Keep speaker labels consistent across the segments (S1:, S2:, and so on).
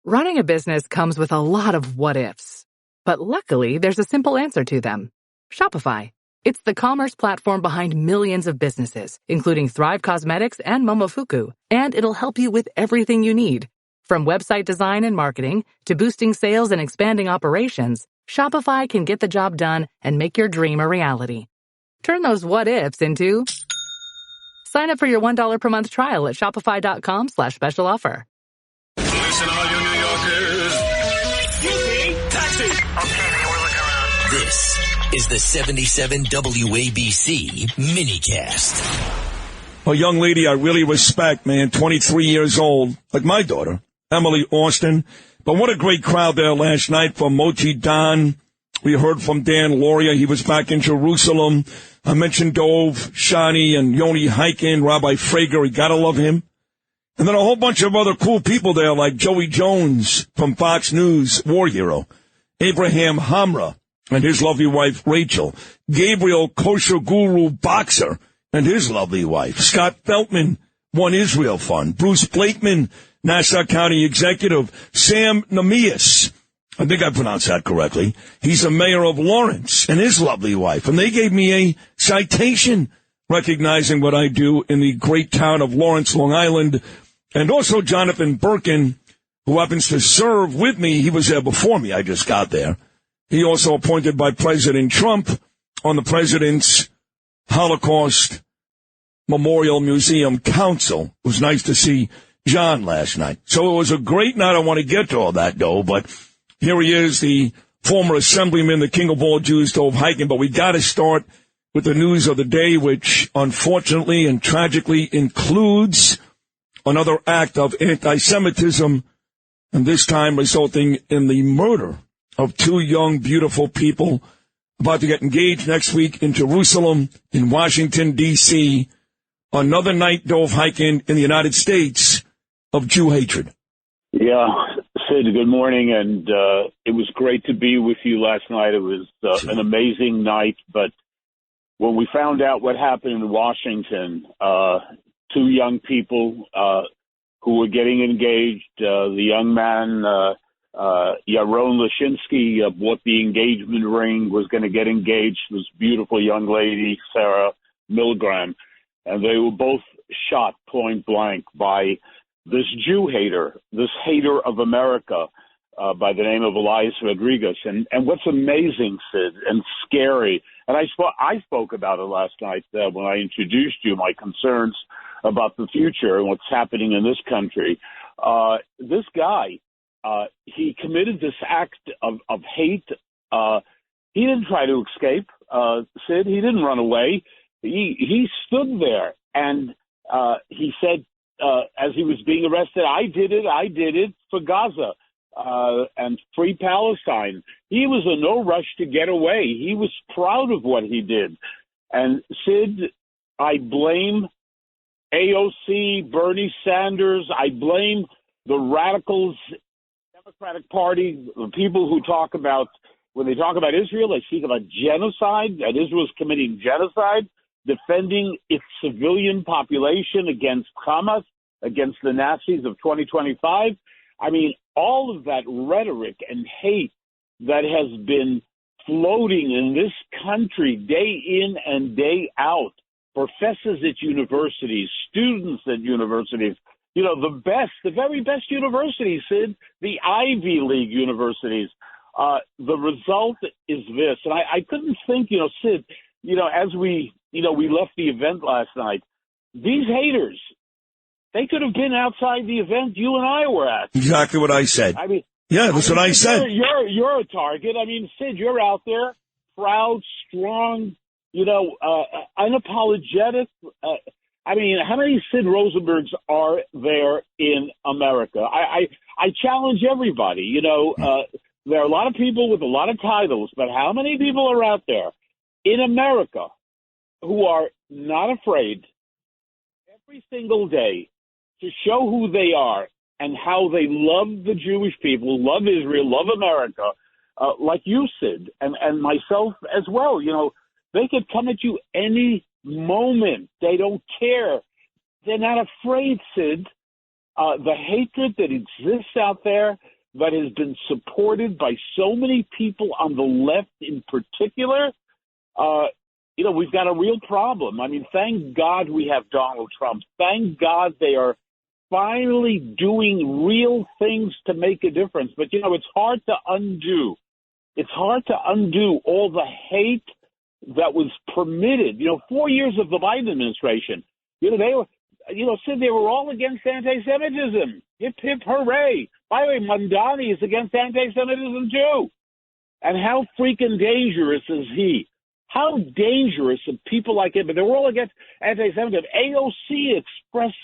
S1: Running a business comes with a lot of what-ifs. But luckily, there's a simple answer to them. Shopify. It's the commerce platform behind millions of businesses, including Thrive Cosmetics and Momofuku, and it'll help you with everything you need. From website design and marketing to boosting sales and expanding operations, Shopify can get the job done and make your dream a reality. Turn those what-ifs into... Sign up for your $1 per month trial at shopify.com/special offer.
S2: Listen, all you New Yorkers. Excuse me, taxi. Okay, we're looking around.
S3: This is the 77 WABC minicast.
S4: A young lady I really respect, man, 23 years old, like my daughter, Emily Austin. But what a great crowd there last night from Moti Don. We heard from Dan Lauria. He was back in Jerusalem. I mentioned Dov, Shani, and Yoni Hikind, Rabbi Frager. You gotta love him. And then a whole bunch of other cool people there, like Joey Jones from Fox News, war hero, Abraham Hamra and his lovely wife, Rachel, Gabriel Kosher Guru Boxer and his lovely wife, Scott Feltman, One Israel Fund, Bruce Blakeman, Nassau County Executive, Sam Namias, I think I pronounced that correctly. He's the mayor of Lawrence and his lovely wife. And they gave me a citation recognizing what I do in the great town of Lawrence, Long Island. And also Jonathan Birkin, who happens to serve with me. He was there before me. I just got there. He also appointed by President Trump on the President's Holocaust Memorial Museum Council. It was nice to see John last night. So it was a great night. I want to get to all that, though. But here he is, the former Assemblyman, the king of all Jews, Dov Hikind. But we got to start with the news of the day, which unfortunately and tragically includes another act of anti-Semitism, and this time resulting in the murder of two young, beautiful people about to get engaged next week in Jerusalem, in Washington, D.C. Another night, Dov Hikind, in the United States of Jew hatred.
S5: Yeah, Sid, good morning, and it was great to be with you last night. It was an amazing night, but when we found out what happened in Washington, two young people who were getting engaged. The young man, Yaron Lashinsky, bought the engagement ring, was going to get engaged. This beautiful young lady, Sarah Milgram. And they were both shot point blank by this Jew hater, this hater of America, by the name of Elias Rodriguez. And what's amazing, Sid, and scary, and I spoke about it last night when I introduced you, my concerns about the future and what's happening in this country. This guy, he committed this act of hate. He didn't try to escape, Sid. He didn't run away. He stood there and he said, as he was being arrested, I did it for Gaza and free Palestine. He was in no rush to get away. He was proud of what he did. And Sid, I blame AOC, Bernie Sanders. I blame the radicals, Democratic Party, the people who talk about, when they talk about Israel, they speak about genocide, that Israel is committing genocide, defending its civilian population against Hamas, against the Nazis of 2025. I mean, all of that rhetoric and hate that has been floating in this country day in and day out, professors at universities, students at universities, you know, the very best universities, Sid, the Ivy League universities. The result is this. And I couldn't think, Sid, as we left the event last night, these haters, they could have been outside the event you and I were at.
S4: Exactly what I said. Yeah, that's what I said.
S5: You're a target. I mean, Sid, you're out there, proud, strong, unapologetic. How many Sid Rosenbergs are there in America? I challenge everybody. There are a lot of people with a lot of titles, but how many people are out there in America who are not afraid every single day to show who they are and how they love the Jewish people, love Israel, love America, like you, Sid, and myself as well. They could come at you any moment. They don't care. They're not afraid, Sid. The hatred that exists out there, that has been supported by so many people on the left in particular, we've got a real problem. I mean, thank God we have Donald Trump. Thank God they are finally doing real things to make a difference. But, it's hard to undo. It's hard to undo all the hate that was permitted. 4 years of the Biden administration, they were, Sid, they were all against anti-Semitism. Hip, hip, hooray. By the way, Mandani is against anti-Semitism, too. And how freaking dangerous is he? How dangerous are people like him? But they were all against anti-Semitism. AOC expressed,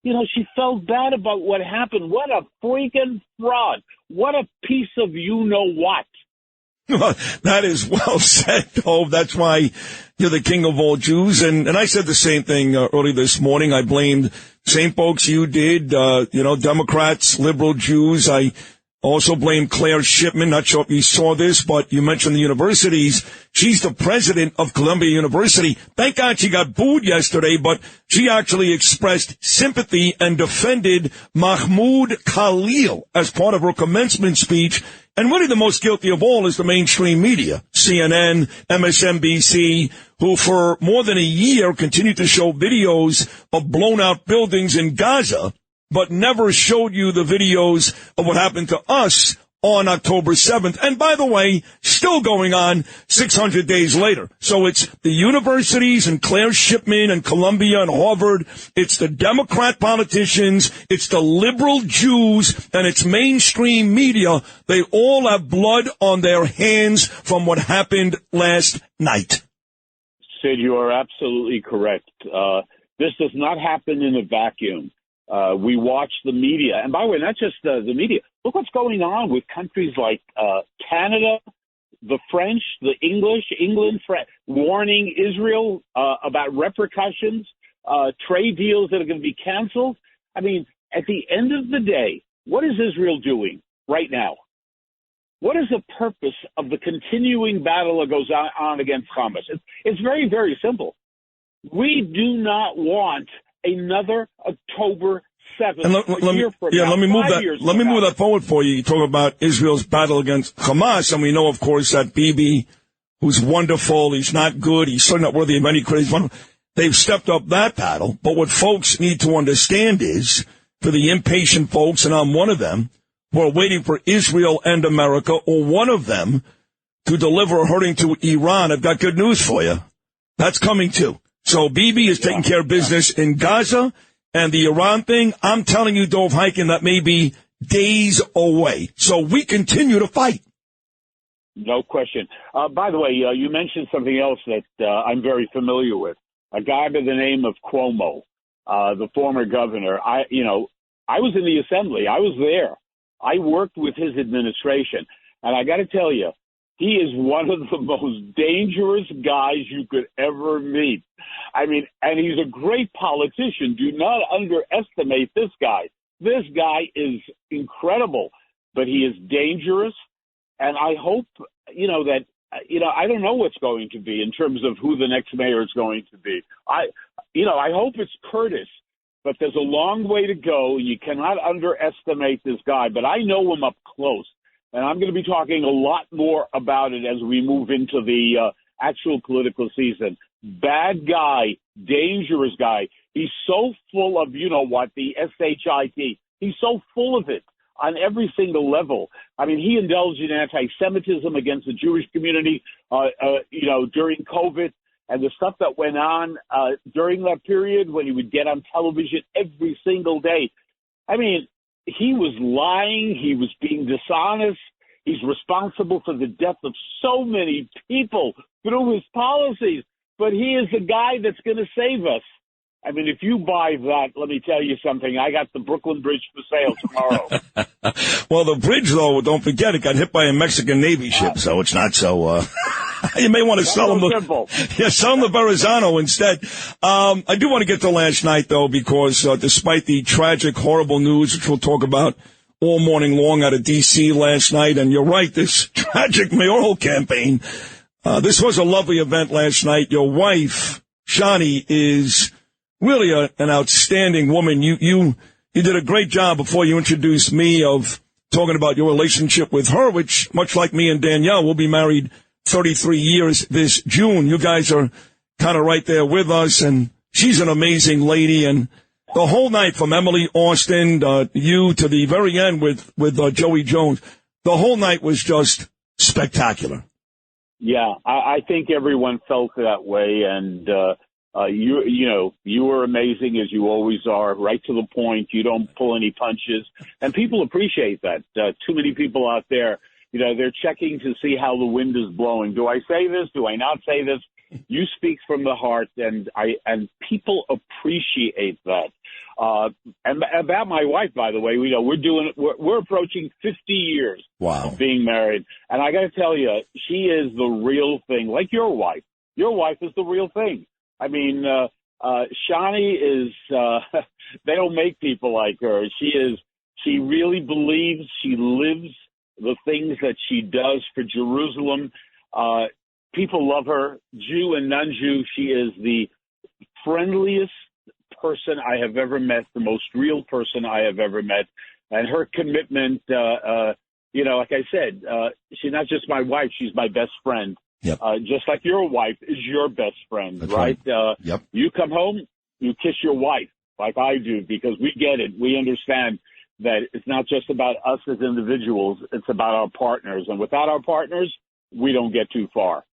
S5: she felt bad about what happened. What a freaking fraud. What a piece of you-know-what.
S4: That is well said, Dov. That's why you're the king of all Jews. And I said the same thing early this morning. I blamed same folks you did, Democrats, liberal Jews. I also blame Claire Shipman. Not sure if you saw this, but you mentioned the universities. She's the president of Columbia University. Thank God she got booed yesterday, but she actually expressed sympathy and defended Mahmoud Khalil as part of her commencement speech. And really the most guilty of all is the mainstream media, CNN, MSNBC, who for more than a year continued to show videos of blown out buildings in Gaza, but never showed you the videos of what happened to us on October 7th. And by the way, still going on 600 days later. So it's the universities and Claire Shipman and Columbia and Harvard. It's the Democrat politicians. It's the liberal Jews and it's mainstream media. They all have blood on their hands from what happened last night.
S5: Sid, you are absolutely correct. This does not happen in a vacuum. We watch the media. And by the way, not just the media. Look what's going on with countries like Canada, the French, the English, England, warning Israel about repercussions, trade deals that are going to be canceled. I mean, at the end of the day, what is Israel doing right now? What is the purpose of the continuing battle that goes on against Hamas? It's very, very simple. We do not want another October 7th.
S4: And let me move that forward for you. You talk about Israel's battle against Hamas, and we know, of course, that Bibi, who's wonderful, he's not good, he's certainly not worthy of any credit. They've stepped up that battle. But what folks need to understand is, for the impatient folks, and I'm one of them, who are waiting for Israel and America, or one of them, to deliver a hurting to Iran, I've got good news for you. That's coming too. So Bibi is taking care of business in Gaza, and the Iran thing, I'm telling you, Dov Hikind, that may be days away. So we continue to fight.
S5: No question. By the way, you mentioned something else that I'm very familiar with. A guy by the name of Cuomo, the former governor. I was in the assembly. I was there. I worked with his administration. And I got to tell you, he is one of the most dangerous guys you could ever meet. I mean, and he's a great politician. Do not underestimate this guy. This guy is incredible, but he is dangerous. And I hope, that, I don't know what's going to be in terms of who the next mayor is going to be. I hope it's Curtis, but there's a long way to go. You cannot underestimate this guy, but I know him up close. And I'm going to be talking a lot more about it as we move into the actual political season. Bad guy, dangerous guy. He's so full of, the SHIT. He's so full of it on every single level. I mean, he indulged in anti-Semitism against the Jewish community, during COVID, and the stuff that went on during that period when he would get on television every single day. I mean, he was lying. He was being dishonest. He's responsible for the death of so many people through his policies. But he is the guy that's going to save us. I mean, if you buy that, let me tell you something. I got the Brooklyn Bridge for sale tomorrow.
S4: Well, the bridge, though, don't forget, it got hit by a Mexican Navy ship, so it's not so... You may want to sell them the Verrazano instead. I do want to get to last night, though, because despite the tragic, horrible news, which we'll talk about all morning long out of D.C. last night, and you're right, this tragic mayoral campaign, this was a lovely event last night. Your wife, Shani, is really an outstanding woman. You did a great job before you introduced me of talking about your relationship with her, which, much like me and Danielle, will be married 33 years this June. You guys are kind of right there with us, and she's an amazing lady. And the whole night, from Emily Austin, you, to the very end with Joey Jones, the whole night was just spectacular.
S5: Yeah, I think everyone felt that way, and you were amazing, as you always are, right to the point. You don't pull any punches, and people appreciate that. Too many people out there, they're checking to see how the wind is blowing. Do I say this? Do I not say this? You speak from the heart, and people appreciate that. And about my wife, by the way, we're approaching 50 years
S4: wow.
S5: of being married, and I got to tell you, she is the real thing. Like your wife. Your wife is the real thing. I mean, Shani is. They don't make people like her. She really believes. She lives the things that she does for Jerusalem. People love her, Jew and non-Jew. She is the friendliest person I have ever met, the most real person I have ever met. And her commitment, like I said, she's not just my wife, she's my best friend.
S4: Yep.
S5: Just like your wife is your best friend,
S4: that's
S5: right?
S4: Yep.
S5: You come home, you kiss your wife like I do, because we get it. We understand that it's not just about us as individuals, it's about our partners. And without our partners, we don't get too far.